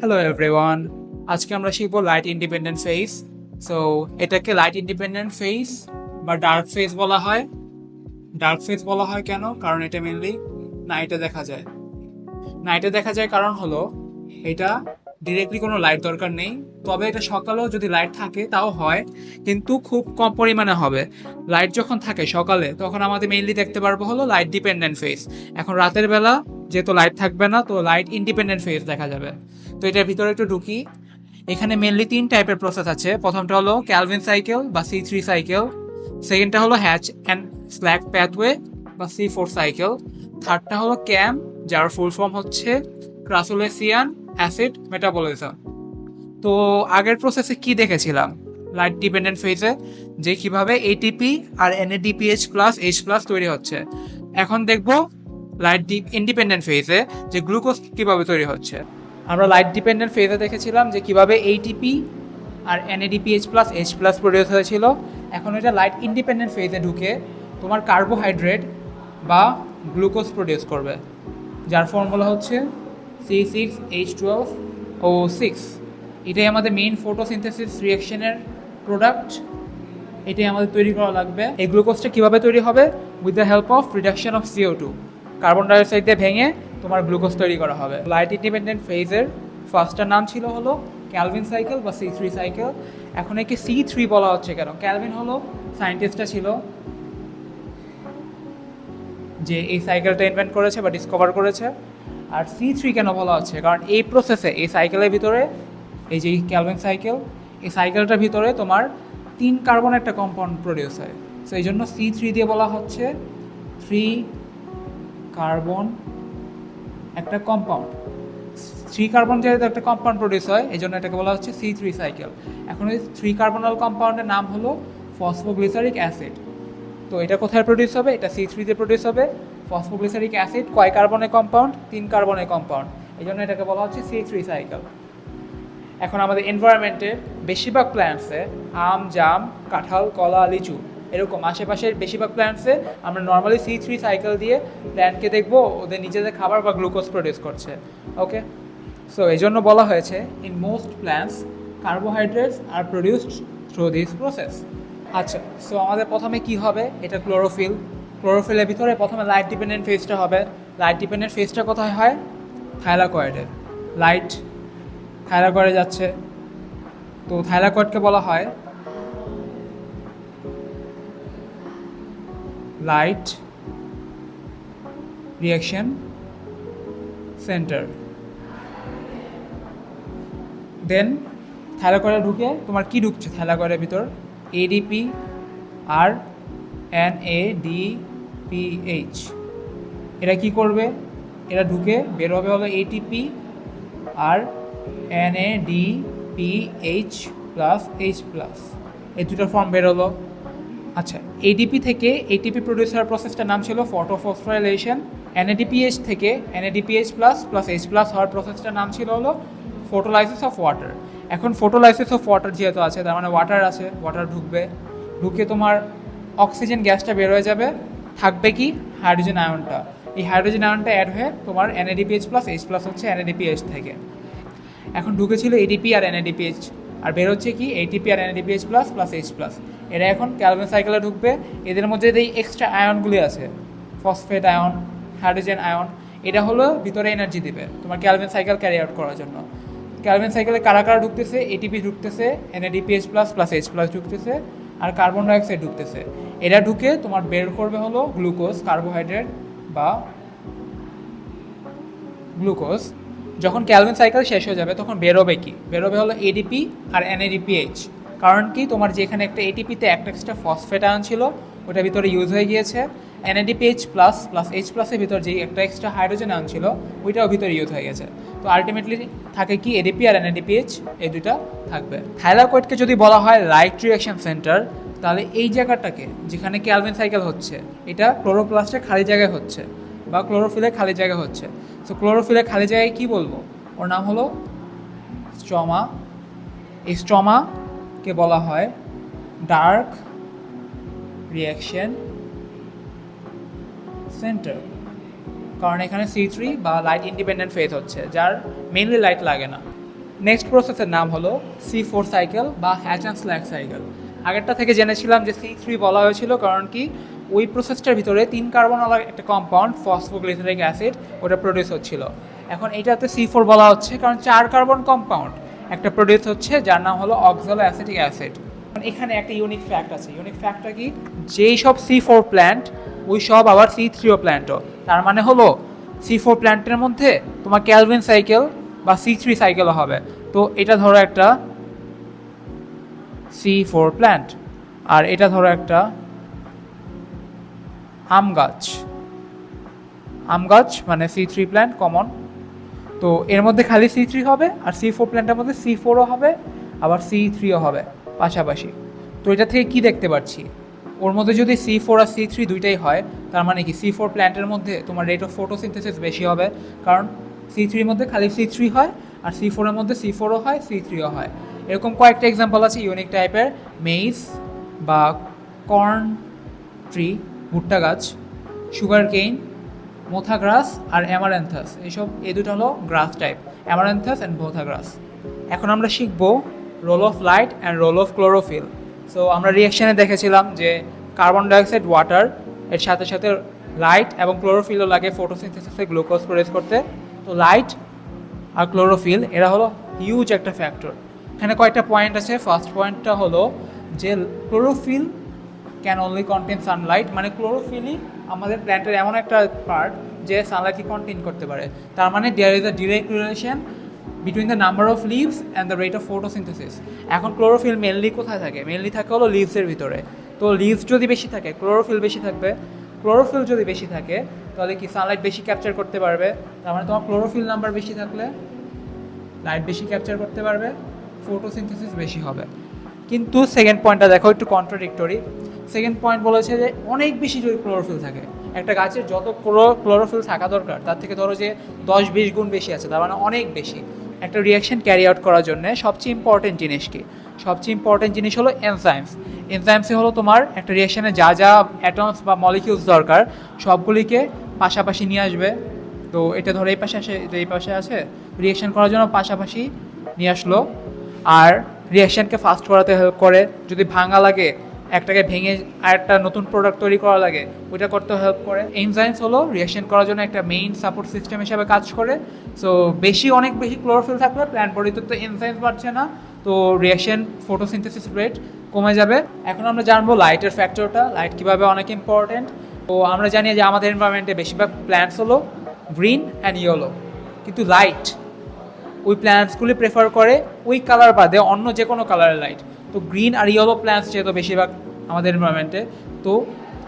Hello everyone, আজকে আমরা শিখবো লাইট ইন্ডিপেন্ডেন্ট ফেজ। সো এটাকে লাইট ইন্ডিপেন্ডেন্ট ফেজ বা ডার্ক ফেজ বলা হয়। ডার্ক ফেজ বলা হয় কেন? কারণ এটা মেনলি নাইটে দেখা যায়। নাইটে দেখা যায় কারণ হলো এটা ডিরেক্টলি কোনো লাইট দরকার নেই, তবে এটা সকালেও যদি লাইট থাকে তাও হয়, কিন্তু খুব কম পরিমাণে হবে। লাইট যখন থাকে সকালে তখন আমাদের মেইনলি দেখতে পারবো হলো লাইট ডিপেন্ডেন্ট ফেজ। এখন রাতের বেলা যেহেতু লাইট থাকবে না, তো লাইট ইন্ডিপেন্ডেন্ট ফেজ দেখা যাবে। তো এটার ভিতরে একটু ঢুকি। এখানে মেনলি তিন টাইপের প্রসেস আছে। প্রথমটা হলো ক্যালভিন সাইকেল বা C3 সাইকেল, সেকেন্ডটা হলো হ্যাচ অ্যান্ড স্ল্যাক প্যাথওয়ে বা C4 সাইকেল, থার্ডটা হলো ক্যাম, যার ফুল ফর্ম হচ্ছে ক্রাসুলেসিয়ান অ্যাসিড মেটাবলিজম। তো আগের প্রসেসে কি দেখেছিলাম লাইট ডিপেন্ডেন্ট ফেজে, যে কিভাবে এটিপি আর NADPH প্লাস H প্লাস তৈরি হচ্ছে। এখন দেখব লাইট ইন্ডিপেন্ডেন্ট ফেজে যে গ্লুকোজ কিভাবে তৈরি হচ্ছে। আমরা লাইট ডিপেন্ডেন্ট ফেজে দেখেছিলাম যে কিভাবে ATP আর NADPH plus H plus produce হয়েছিল। এখন এটা লাইট ইন্ডিপেন্ডেন্ট ফেজে ঢুকে তোমার কার্বোহাইড্রেট বা গ্লুকোজ প্রডিউস করবে, যার ফর্মুলা হচ্ছে C6H12O6। এটাই আমাদের মেইন ফটোসিনথেসিস রিঅ্যাকশনের প্রোডাক্ট। এটাই আমাদের তৈরি করা লাগবে। এই গ্লুকোজটা কীভাবে তৈরি হবে? With the help of reduction of CO2, carbon dioxide দিয়ে ভেঙে তোমার গ্লুকোজ তৈরি করা হবে। লাইট ইন্ডিপেন্ডেন্ট ফেজের ফার্স্টটার নাম ছিল হলো ক্যালভিন সাইকেল বা C3 সাইকেল। এখন একে C3 বলা হচ্ছে কেন? ক্যালভিন হলো সায়েন্টিস্টটা ছিল যে এই সাইকেলটা ইনভেন্ট করেছে বা ডিসকভার করেছে। আর C3 কেন বলা হচ্ছে? কারণ এই প্রসেসে, এই সাইকেলের ভিতরে, এই যে ক্যালভিন সাইকেল, এই সাইকেলটার ভিতরে তোমার 3 কার্বন একটা কম্পাউন্ড প্রডিউস হয়। সো এই জন্য C3 দিয়ে বলা হচ্ছে 3 কার্বন একটা কম্পাউন্ড। 3 কার্বন যেহেতু একটা কম্পাউন্ড প্রডিউস হয়, এই জন্য এটাকে বলা হচ্ছে C3 সাইকেল। এখন এই 3 কার্বনাল কম্পাউন্ডের নাম হলো ফসফোগ্লিসারিক অ্যাসিড। তো এটা কোথায় প্রডিউস হবে? এটা C3 দিয়ে প্রডিউস হবে। ফসফোগ্লিসারিক অ্যাসিড কয় কার্বনের কম্পাউন্ড? 3 কার্বনের কম্পাউন্ড, এই জন্য এটাকে বলা হচ্ছে C3 সাইকেল। এখন আমাদের এনভায়রনমেন্টে বেশিরভাগ প্ল্যান্টসে, আম, জাম, কাঁঠাল, কলা, লিচু, এরকম আশেপাশের বেশিরভাগ প্ল্যান্টসে আমরা নর্মালি C3 সাইকেল দিয়ে প্ল্যান্টকে দেখবো ওদের নিজেদের খাবার বা গ্লুকোজ প্রডিউস করছে। ওকে, সো এই জন্য বলা হয়েছে in most plants carbohydrates are produced through this process. আচ্ছা, সো আমাদের প্রথমে কি হবে? এটা ক্লোরোফিল। ক্লোরোফিলের ভিতরে প্রথমে লাইট ডিপেন্ডেন্ট ফেজটা হবে। লাইট ডিপেন্ডেন্ট ফেজটা কোথায় হয়? থাইলাকয়েডে। লাইট থাইলাকয়েডে যাচ্ছে, তো থাইলাকয়েডকে বলা হয় লাইট রিঅ্যাকশন সেন্টার। দেন থাইলাকয়েডে ঢুকে তোমার কি ঢুকছে থাইলাকয়েডের ভিতর? ADP আর NADPH। এরা কি করবে? এরা ঢুকে বের হবে হলো ATP আর NADPH প্লাস H প্লাস, এই দুটো ফর্ম বের হলো। আচ্ছা, ADP থেকে ATP প্রডিউস হওয়ার প্রসেসটার নাম ছিল ফটোফসফোরাইলেশন। NADPH থেকে NADPH plus plus H plus হওয়ার প্রসেসটার নাম ছিল হলো ফটোলাইসিস অফ ওয়াটার। এখন ফটোলাইসিস অফ ওয়াটার যেহেতু আছে, তার মানে ওয়াটার আছে, ওয়াটার ঢুকবে, ঢুকে তোমার অক্সিজেন গ্যাসটা বের হয়ে যাবে, থাকবে কি? হাইড্রোজেন আয়নটা। এই হাইড্রোজেন আয়নটা অ্যাড হয়ে তোমার NADPH প্লাস H প্লাস হচ্ছে NADPH থেকে। এখন ঢুকেছিল ADP আর NADPH, আর বের হচ্ছে কি? ATP আর NADPH plus plus H plus. এরা এখন ক্যালভিন সাইকেলে ঢুকবে। এদের মধ্যে যে এক্সট্রা আয়নগুলি আছে, ফসফেট আয়ন, হাইড্রোজেন আয়ন, এটা হলো ভিতরে এনার্জি দিবে তোমার ক্যালভিন সাইকেল ক্যারি আউট করার জন্য। ক্যালভিন সাইকেলে কারা কারা ঢুকতেছে? ATP ঢুকতেছে, NADPH plus plus H plus ঢুকতেছে, আর কার্বন ডাইঅক্সাইড ঢুকতেছে। এরা ঢুকে তোমার বের করবে হলো গ্লুকোজ, কার্বোহাইড্রেট বা গ্লুকোজ। যখন ক্যালভিন সাইকেল শেষ হয়ে যাবে তখন বেরোবে কি? বেরোবে হলো ADP আর NADPH। কারণ কি? তোমার যেখানে একটা ATPতে একটা এক্সট্রা ফসফেট আয়ন ছিল, ওটা ভিতরে ইউজ হয়ে গিয়েছে। NADPH প্লাস প্লাস H প্লাসের ভিতর যে একটা এক্সট্রা হাইড্রোজেন আয়ন ছিল, ওইটাও ভিতরে ইউজ হয়ে গেছে। তো আলটিমেটলি থাকে কি? ADP আর NADPH, এই দুটা থাকবে। থাইলাকয়েডকে যদি বলা হয় লাইট রিঅ্যাকশন সেন্টার, তাহলে এই জায়গাটাকে যেখানে ক্যালভিন সাইকেল হচ্ছে, এটা ক্লোরোপ্লাস্টে খালি জায়গায় হচ্ছে বা ক্লোরোফিলে খালি জায়গা হচ্ছে। সো ক্লোরোফিলে খালি জায়গায় কী বলবো? ওর নাম হলো স্ট্রমা। এই স্ট্রমাকে বলা হয় ডার্ক রিঅ্যাকশন সেন্টার, কারণ এখানে C3 বা লাইট ইন্ডিপেন্ডেন্ট ফেজ হচ্ছে, যার মেইনলি লাইট লাগে না। নেক্সট প্রসেসের নাম হলো C4 সাইকেল বা হ্যাচ অ্যান্ড স্ল্যাগ সাইকেল। আগেরটা থেকে জেনেছিলাম যে C3 বলা হয়েছিল, কারণ কি ওই প্রসেসটার ভিতরে 3 কার্বনওয়ালা একটা কম্পাউন্ড ফসফোগ্লিসারিক অ্যাসিড ওটা প্রডিউস হচ্ছিল। এখন এইটাতে C4 বলা হচ্ছে কারণ 4 কার্বন কম্পাউন্ড একটা প্রডিউস হচ্ছে, যার নাম হলো অক্সালো অ্যাসিটিক অ্যাসিড। এখানে একটা ইউনিক ফ্যাক্ট আছে। ইউনিক ফ্যাক্টটা কি, যেই সব C4 প্ল্যান্ট ওই সব আবার C3ও প্ল্যান্টও। তার মানে হলো C4 প্ল্যান্টের মধ্যে তোমার ক্যালভিন সাইকেল বা C3 সাইকেলও হবে। তো এটা ধরো একটা C4 প্ল্যান্ট, আর এটা ধরো একটা আম গাছ মানে C3 প্ল্যান্ট কমন। তো এর মধ্যে খালি C3 হবে, আর C4 প্ল্যান্টের মধ্যে C4ও হবে, আবার C3ও হবে পাশাপাশি। তো এটা থেকে কি দেখতে পাচ্ছি, ওর মধ্যে যদি C4 আর C3 দুইটাই হয়, তার মানে কি C4 প্ল্যান্টের মধ্যে তোমার রেট অফ ফটোসিনথেসিস বেশি হবে, কারণ C3 মধ্যে খালি C3 হয়, আর C4 এর মধ্যে C4ও হয়, C3ও হয়। এরকম কয়েকটা এক্সাম্পল আছে ইউনিক টাইপের। মেইজ বা কর্ন ট্রি, ভুট্টা গাছ, সুগার কেইন, মোথা গ্রাস আর অ্যামারেন্থাস, এই দুটো হলো গ্রাস টাইপ, অ্যামারেন্থাস অ্যান্ড মোথা গ্রাস। এখন আমরা শিখবো role of light and role of chlorophyll. So আমরা রিয়াকশানে দেখেছিলাম যে কার্বন ডাইঅক্সাইড ওয়াটার এর সাথে সাথে লাইট এবং ক্লোরোফিলও লাগে ফটোসিনথেসিসে গ্লুকোজ প্রডিউস করতে। তো লাইট আর ক্লোরোফিল এরা হলো হিউজ একটা ফ্যাক্টর। এখানে কয়েকটা পয়েন্ট আছে। ফার্স্ট পয়েন্টটা হলো যে chlorophyll can only contain Sunlight, মানে ক্লোরোফিলই আমাদের প্ল্যান্টের এমন একটা পার্ট যে সানলাইটকে কন্টেন করতে পারে। তার মানে there is a direct relation between the number of leaves and the rate of photosynthesis. এখন ক্লোরোফিল মেনলি কোথায় থাকে? মেনলি থাকে হলো লিভসের ভিতরে। তো লিভস যদি বেশি থাকে ক্লোরোফিল বেশি থাকবে। ক্লোরোফিল যদি বেশি থাকে তাহলে কি সানলাইট বেশি ক্যাপচার করতে পারবে। তার মানে তোমার ক্লোরোফিল নাম্বার বেশি থাকলে লাইট বেশি ক্যাপচার করতে পারবে, ফটোসিনথেসিস বেশি হবে। কিন্তু সেকেন্ড পয়েন্টটা দেখো একটু কন্ট্রাডিক্টরি। সেকেন্ড পয়েন্ট বলেছে যে অনেক বেশি যদি ক্লোরোফিল থাকে, একটা গাছের যত ক্লোরোফিল থাকা দরকার তার থেকে ধরো যে 10-20 গুণ বেশি আছে, তার মানে অনেক বেশি। একটা রিয়াকশন ক্যারি আউট করার জন্য সবচেয়ে ইম্পর্টেন্ট জিনিস কি? সবচেয়ে ইম্পর্টেন্ট জিনিস হলো এনজাইমস। এনজাইমসে হলো তোমার একটা রিয়াকশানে যা যা অ্যাটমস বা মলিকিউলস দরকার সবগুলিকে পাশাপাশি নিয়ে আসবে। তো এটা ধরো এই পাশে আসে, এটা এই পাশে আছে, রিয়াকশন করার জন্য পাশাপাশি নিয়ে আসলো। আর রিয়াকশানকে ফাস্ট করাতে হেল্প করে। যদি ভাঙা লাগে একটাকে ভেঙে আরেকটা নতুন প্রোডাক্ট তৈরি করা লাগে, ওইটা করতে হেল্প করে। এনজাইমস হলো রিয়াকশন করার জন্য একটা মেইন সাপোর্ট সিস্টেম হিসেবে কাজ করে। সো অনেক বেশি ক্লোরোফিল থাকলে প্ল্যান্ট বডিতে তো এনজাইমস বাড়ছে না, তো রিয়াকশন ফটোসিনথেসিস রেট কমে যাবে। এখন আমরা জানবো লাইটের ফ্যাক্টরটা, লাইট কীভাবে অনেক ইম্পর্টেন্ট। তো আমরা জানি যে আমাদের এনভায়রনমেন্টে বেশিরভাগ প্ল্যান্টস হলো গ্রিন অ্যান্ড ইয়েলো, কিন্তু লাইট ওই প্ল্যান্টসগুলি প্রেফার করে ওই কালার বাদে অন্য যে কোনো কালারের লাইট। তো গ্রিন আর ইয়েলো প্ল্যান্টস যেহেতু বেশিরভাগ আমাদের এনভায়রনমেন্টে, তো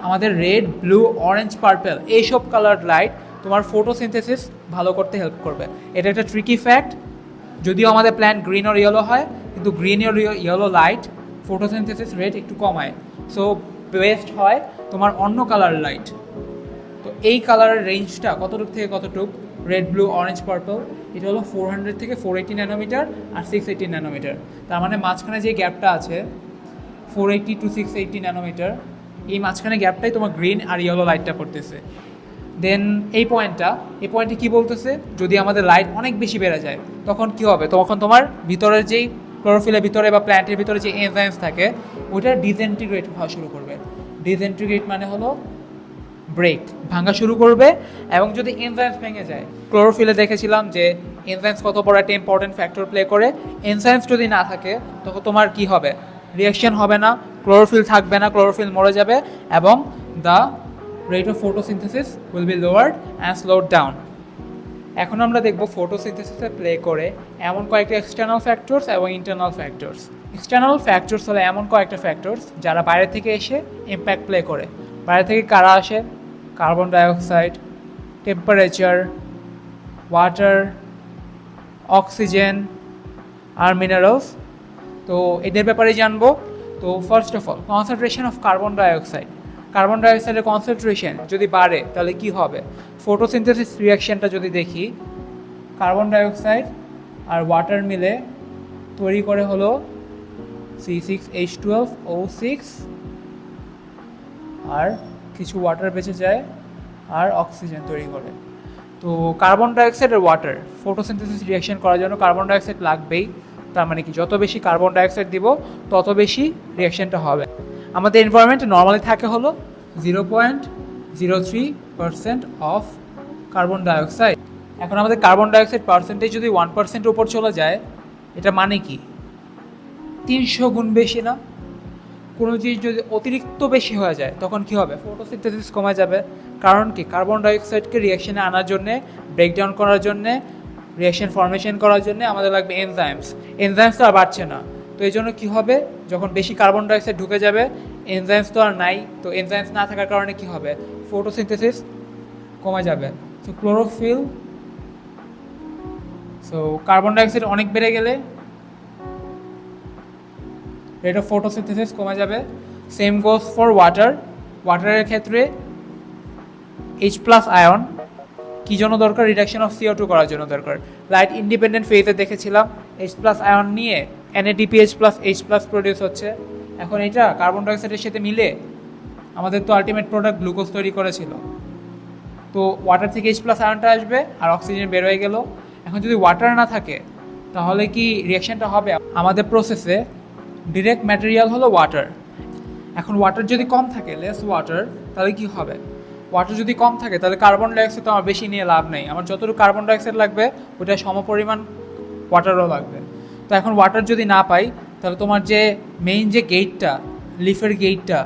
আমাদের রেড, ব্লু, অরেঞ্জ, পার্পেল এইসব কালার লাইট তোমার ফটোসিনথেসিস ভালো করতে হেল্প করবে। এটা একটা ট্রিকি ফ্যাক্ট। যদিও আমাদের প্ল্যান্ট গ্রিন আর ইয়েলো হয়, কিন্তু গ্রিন আর ইয়েলো লাইট ফটোসিনথেসিস রেট একটু কমায়। সো বেস্ট হয় তোমার অন্য কালার লাইট। তো এই কালারের রেঞ্জটা কতটুক থেকে কতটুক? রেড, ব্লু, অরেঞ্জ, পার্পল, এটা হলো 400 থেকে 480 ন্যানোমিটার আর 680 ন্যানোমিটার। তার মানে মাঝখানে যে গ্যাপটা আছে 480 to 680 ন্যানোমিটার, এই মাঝখানে গ্যাপটাই তোমার গ্রিন আর ইয়েলো লাইটটা পড়তেছে। দেন এই পয়েন্টে কী বলতেছে, যদি আমাদের লাইট অনেক বেশি বেড়ে যায় তখন কি হবে? তখন তোমার ভিতরের যেই ক্লোরোফিলের ভিতরে বা প্ল্যান্টের ভিতরে যে এনজাইমস থাকে ওইটা ডিসইন্টিগ্রেট হওয়া শুরু করবে। ডিসইন্টিগ্রেট মানে হলো ব্রেক, ভাঙা শুরু করবে। এবং যদি এনজাইমস ভেঙে যায়, ক্লোরোফিলে দেখেছিলাম যে এনজাইমস কত বড় একটা ইম্পর্টেন্ট ফ্যাক্টর প্লে করে। এনজাইমস যদি না থাকে তখন তোমার কি হবে? রিয়াকশন হবে না, ক্লোরোফিল থাকবে না, ক্লোরোফিল মরে যাবে, এবং the rate of photosynthesis will be lowered and স্লোড down. এখন আমরা দেখব ফটোসিনথেসিসে প্লে করে এমন কয়েকটা এক্সটার্নাল ফ্যাক্টরস এবং ইন্টারনাল ফ্যাক্টরস। এক্সটার্নাল ফ্যাক্টরস হলো এমন কয়েকটা ফ্যাক্টরস যারা বাইরে থেকে এসে ইম্প্যাক্ট প্লে করে। বাইরে থেকে কারা আসে? Carbon dioxide, temperature, water, oxygen আর মিনারেলস। তো এদের ব্যাপারে জানবো। তো first of all concentration of carbon dioxide. Carbon ডাইঅক্সাইডের কনসেন্ট্রেশন যদি বাড়ে তাহলে কি হবে? ফটোসিনথেসিস রিয়াকশনটা যদি দেখি, কার্বন ডাইঅক্সাইড আর ওয়াটার মিলে তৈরি করে হলো C6H12O6, আর কিছু ওয়াটার বেঁচে যায় আর অক্সিজেন তৈরি করে। তো তো কার্বন ডাইঅক্সাইড আর ওয়াটার ফটোসিনথেসিস রিয়াকশন করার জন্য কার্বন ডাইঅক্সাইড লাগবেই। তার মানে কি, যত বেশি কার্বন ডাইঅক্সাইড দিব তত বেশি রিয়াকশনটা হবে। আমাদের এনভায়রনমেন্টে নর্মালি থাকে হলো 0.03% অফ কার্বন ডাইঅক্সাইড। এখন আমাদের কার্বন ডাইঅক্সাইড পার্সেন্টেজ যদি 1% উপর চলে যায়, এটা মানে কি 300 গুণ বেশি না? কোনো জিনিস যদি অতিরিক্ত বেশি হয়ে যায় তখন কি হবে? ফটোসিনথেসিস কমে যাবে। কারণ কি, কার্বন ডাইঅক্সাইডকে রিয়াকশনে আনার জন্যে, ব্রেকডাউন করার জন্যে, রিয়াকশন ফর্মেশন করার জন্য আমাদের লাগবে এনজাইমস। এনজাইমস তো আর বাড়ছে না, তো এই জন্য কী হবে, যখন বেশি কার্বন ডাইঅক্সাইড ঢুকে যাবে, এনজাইমস তো আর নাই, তো এনজাইমস না থাকার কারণে কি হবে? ফটোসিনথেসিস কমে যাবে। তো ক্লোরোফিল, সো কার্বন ডাইঅক্সাইড অনেক বেড়ে গেলে রেট অফ ফটোসিনথেসিস কমে যাবে। Same goes for water. ওয়াটারের ক্ষেত্রে H+ আয়ন কী জন্য দরকার? রিডাকশন অফ CO2 করার জন্য দরকার। লাইট ইন্ডিপেন্ডেন্ট ফেজে দেখেছিলাম H+ আয়ন নিয়ে NADPH+H+ প্রডিউস হচ্ছে। এখন এটা কার্বন ডাইঅক্সাইডের সাথে মিলে আমাদের তো আলটিমেট প্রোডাক্ট গ্লুকোজ তৈরি করেছিল। তো ওয়াটার থেকে H+ আয়নটা আসবে আর অক্সিজেন বের হয়ে গেল। এখন যদি ওয়াটার না থাকে তাহলে কি রিয়াকশনটা হবে? আমাদের প্রসেসে ডিরেক্ট ম্যাটেরিয়াল হলো ওয়াটার। এখন ওয়াটার যদি কম থাকে, লেস ওয়াটার, তাহলে কি হবে? ওয়াটার যদি কম থাকে তাহলে কার্বন ডাইঅক্সাইড তো আমার বেশি নিয়ে লাভ নেই। আমার যতটুকু কার্বন ডাইঅক্সাইড লাগবে ওটা সমপরিমাণ ওয়াটারও লাগবে। তো এখন ওয়াটার যদি না পাই তাহলে তোমার যে মেইন যে গেটটা, লিফের গেটটা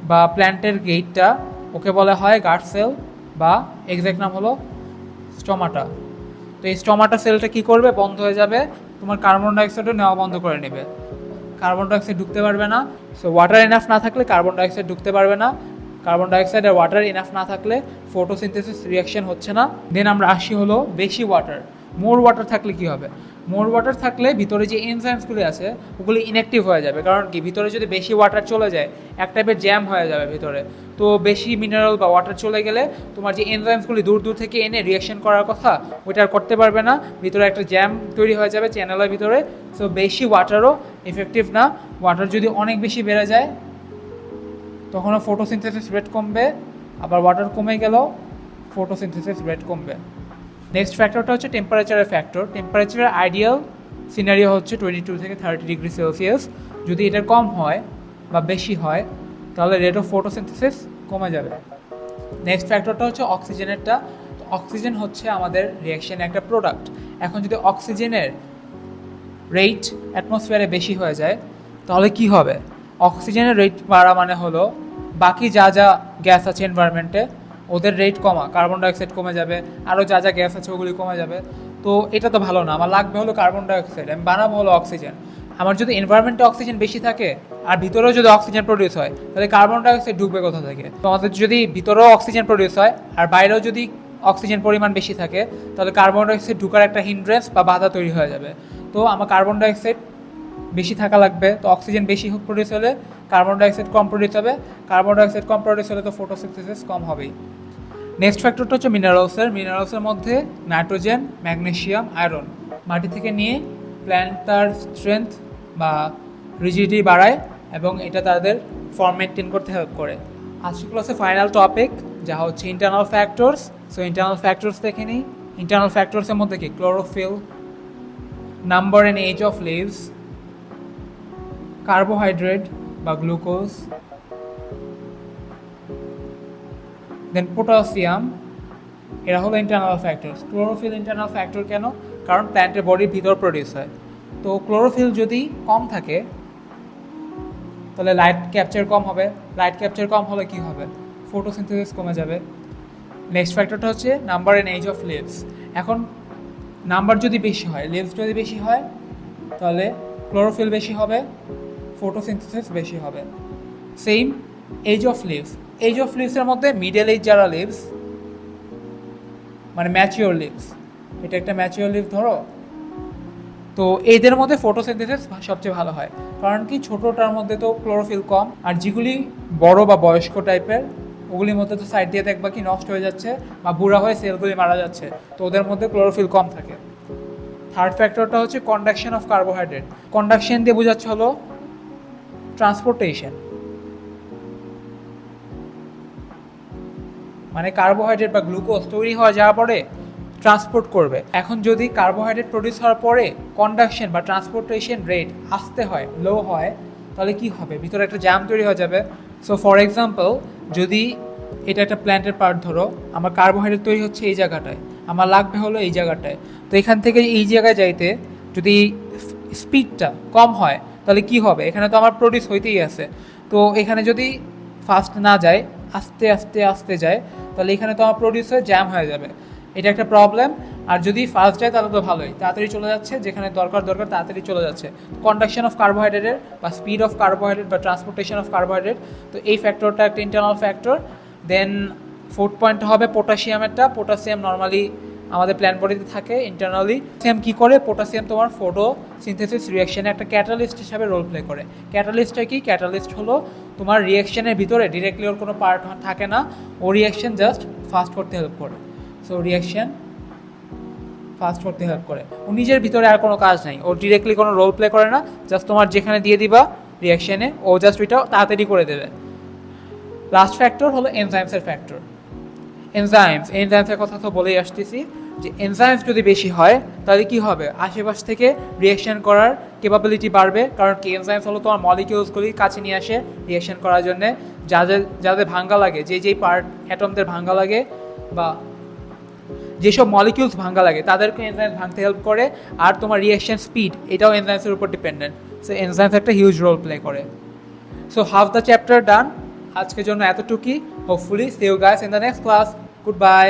বা প্ল্যান্টের গেটটা, ওকে বলা হয় গার্ড সেল বা এক্সাক্ট নাম হলো স্টোমাটা। তো এই স্টোমাটা সেলটা কী করবে? বন্ধ হয়ে যাবে, তোমার কার্বন ডাইঅক্সাইডও নেওয়া বন্ধ করে নেবে। কার্বন ডাইঅক্সাইড ঢুকতে পারবে না। সো ওয়াটার এনাফ না থাকলে কার্বন ডাইঅক্সাইড ঢুকতে পারবে না। কার্বন ডাইঅক্সাইড আর ওয়াটার এনাফ না থাকলে ফটোসিনথেসিস রিয়াকশন হচ্ছে না। দেন আমরা আসি হলো বেশি ওয়াটার। মোর ওয়াটার থাকলে কি হবে? মোর ওয়াটার থাকলে ভিতরে যে এনজাইমসগুলি আছে ওগুলি ইনঅ্যাক্টিভ হয়ে যাবে। কারণ কি, ভিতরে যদি বেশি ওয়াটার চলে যায় এক টাইপের জ্যাম হয়ে যাবে ভিতরে। তো বেশি মিনারেল বা ওয়াটার চলে গেলে তোমার যে এনজাইমসগুলি দূর দূর থেকে এনে রিয়াকশন করার কথা ওইটা আর করতে পারবে না, ভিতরে একটা জ্যাম তৈরি হয়ে যাবে চ্যানেলের ভিতরে। সো বেশি ওয়াটারও এফেক্টিভ না। ওয়াটার যদি অনেক বেশি বেড়ে যায় তখনও ফটোসিনথেসিস রেট কমবে, আবার ওয়াটার কমে গেলেও ফটোসিনথেসিস রেট কমবে। নেক্সট ফ্যাক্টরটা হচ্ছে টেম্পারেচারের ফ্যাক্টর। টেম্পারেচারের আইডিয়াল সিনারিও হচ্ছে 22 থেকে 30 ডিগ্রি সেলসিয়াস। যদি এটার কম হয় বা বেশি হয় তাহলে রেট অফ ফটোসিনথেসিস কমে যাবে। নেক্সট ফ্যাক্টরটা হচ্ছে অক্সিজেনেরটা। অক্সিজেন হচ্ছে আমাদের রিয়াকশনের একটা প্রোডাক্ট। এখন যদি অক্সিজেনের রেট অ্যাটমসফিয়ারে বেশি হয়ে যায় তাহলে কি হবে? অক্সিজেনের রেট বাড়া মানে হলো বাকি যা যা গ্যাস আছে এনভায়রনমেন্টে ওদের রেট কমা, কার্বন ডাইঅক্সাইড কমে যাবে, আরও যা যা গ্যাস আছে ওগুলি কমে যাবে। তো এটা তো ভালো না। আমার লাগবে হলো কার্বন ডাইঅক্সাইড, আমি বানাবো হলো অক্সিজেন। আমার যদি এনভায়রনমেন্টে অক্সিজেন বেশি থাকে আর ভিতরেও যদি অক্সিজেন প্রডিউস হয় তাহলে কার্বন ডাইঅক্সাইড ঢুকবে কোথা থেকে? তো আমাদের যদি ভিতরেও অক্সিজেন প্রডিউস হয় আর বাইরেও যদি অক্সিজেন পরিমাণ বেশি থাকে তাহলে কার্বন ডাইঅক্সাইড ঢুকার একটা হিন্ড্রেন্স বা বাধা তৈরি হয়ে যাবে। তো আমার কার্বন ডাইঅক্সাইড বেশি থাকা লাগবে। তো অক্সিজেন বেশি প্রডিউস হলে কার্বন ডাইঅক্সাইড কম প্রডিউস হবে। কার্বন ডাইঅক্সাইড কম প্রডিউস হলে তো ফটোসিনথেসিস কম হবেই। নেক্সট ফ্যাক্টরটা হচ্ছে মিনারেলসের। মিনারেলসের মধ্যে নাইট্রোজেন, ম্যাগনেশিয়াম, আয়রন মাটি থেকে নিয়ে প্ল্যান্ট তার স্ট্রেংথ বা রিজিডিটি বাড়ায় এবং এটা তাদের ফর্ম মেনটেন করতে হেল্প করে। আজকের ক্লাসে ফাইনাল টপিক যা হচ্ছে internal factors. So internal factors দেখে নিই। ইন্টারনাল ফ্যাক্টরসের মধ্যে কি? Chlorophyll, number and age of leaves, carbohydrate বা গ্লুকোজ, দেন পটাশিয়াম, এরা হলো internal factors. Chlorophyll internal factor কেন? কারণ প্ল্যান্টের বডির ভিতর প্রডিউস হয়। তো ক্লোরোফিল যদি কম থাকে তাহলে লাইট ক্যাপচার কম হবে। লাইট ক্যাপচার কম হলে কি হবে? ফটোসিনথেসিস কমে যাবে। নেক্সট ফ্যাক্টরটা হচ্ছে number and age of leaves. এখন নাম্বার যদি বেশি হয়, লিভস যদি বেশি হয় তাহলে ক্লোরোফিল বেশি হবে, ফটোসিনথেসিস বেশি হবে। Same age of leaves. Age of লিভসের মধ্যে মিডল এজ যারা লিভস মানে ম্যাচিওর লিভস, এটা একটা ম্যাচিওর লিভ ধরো, তো এদের মধ্যে ফটোসিনথেসিস সবচেয়ে ভালো হয়। কারণ কি, ছোটোটার মধ্যে তো ক্লোরোফিল কম, আর যেগুলি বড় বা বয়স্ক টাইপের ওগুলির মধ্যে তো সাইড দিয়ে দেখবা কি নষ্ট হয়ে যাচ্ছে বা বুড়া হয়ে সেলগুলি মারা যাচ্ছে, তো ওদের মধ্যে ক্লোরোফিল কম থাকে। থার্ড ফ্যাক্টরটা হচ্ছে কন্ডাকশন অফ কার্বোহাইড্রেট। কন্ডাকশন দিয়ে বোঝাচ্ছে হলো ট্রান্সপোর্টেশন, মানে কার্বোহাইড্রেট বা গ্লুকোজ তৈরি হওয়া যাওয়ার পরে ট্রান্সপোর্ট করবে। এখন যদি কার্বোহাইড্রেট প্রডিউস হওয়ার পরে কন্ডাকশন বা ট্রান্সপোর্টেশন রেট আসতে হয়, লো হয়, তাহলে কি হবে? ভিতরে একটা জ্যাম তৈরি হয়ে যাবে। সো ফর এক্সাম্পল, যদি এটা একটা প্ল্যান্টের পার্ট, ধরো আমার কার্বোহাইড্রেট তৈরি হচ্ছে এই জায়গাটায়, আমার লাগবে হলো এই জায়গাটায়, তো এখান থেকে এই জায়গায় যাইতে যদি স্পিডটা কম হয় তাহলে কি হবে? এখানে তো আমার প্রডিউস হইতেই আছে, তো এখানে যদি ফাস্ট না যায়, আস্তে আস্তে আস্তে যায়, তাহলে এখানে তো আমার প্রডিউস হয়ে জ্যাম হয়ে যাবে। এটা একটা প্রবলেম। আর যদি ফাস্ট যায় তাহলে তো ভালোই, তাড়াতাড়ি চলে যাচ্ছে, যেখানে দরকার তাড়াতাড়ি চলে যাচ্ছে। কন্ডাকশন অফ কার্বোহাইড্রেটের বা স্পিড অফ কার্বোহাইড্রেট বা ট্রান্সপোর্টেশন অফ কার্বোহাইড্রেট, তো এই ফ্যাক্টরটা একটা ইন্টারনাল ফ্যাক্টর। দেন ফোর্থ পয়েন্ট হবে পটাশিয়ামেরটা। পটাশিয়াম নর্মালি আমাদের প্ল্যান্ট বডিতে থাকে ইন্টারনালি। সেম কী করে? পটাশিয়াম তোমার ফটো সিনথেসিস রিয়াকশানে একটা ক্যাটালিস্ট হিসাবে রোল প্লে করে। ক্যাটালিস্টটা কি? ক্যাটালিস্ট হলো তোমার রিয়াকশানের ভিতরে ডিরেক্টলি ওর কোনো পার্ট থাকে না, ও রিয়াকশান জাস্ট ফাস্ট করতে হেল্প করে। সো রিয়াকশান ফাস্ট করতে হেল্প করে, ও নিজের ভিতরে আর কোনো কাজ নাই, ও ডিরেক্টলি কোনো রোল প্লে করে না, জাস্ট তোমার যেখানে দিয়ে দিবা রিয়াকশানে ও জাস্ট ওইটা তাড়াতাড়ি করে দেবে। লাস্ট ফ্যাক্টর হলো এনজাইমসের ফ্যাক্টর। এনজাইমসের কথা তো বলেই আসতেছি, যে এনজাইমস যদি বেশি হয় তাহলে কি হবে? আশেপাশ থেকে রিয়াকশান করার ক্যাপাবিলিটি বাড়বে, কারণ কি এনজাইমস হলো তোমার মলিকিউলসগুলি কাছে নিয়ে আসে রিয়াকশান করার জন্যে। যাদের ভাঙ্গা লাগে, যেই পার্ট অ্যাটমদের ভাঙ্গা লাগে বা যেসব মলিকিউলস ভাঙ্গা লাগে তাদেরকে এনজাইমস ভাঙতে হেল্প করে। আর তোমার রিয়াকশান স্পিড, এটাও এনজাইমসের উপর ডিপেন্ডেন্ট। সো এনজাইমস একটা হিউজ রোল প্লে করে। So half the chapter done. আজকের জন্য এতটুকুই। Hopefully see you guys in the next class. Good by.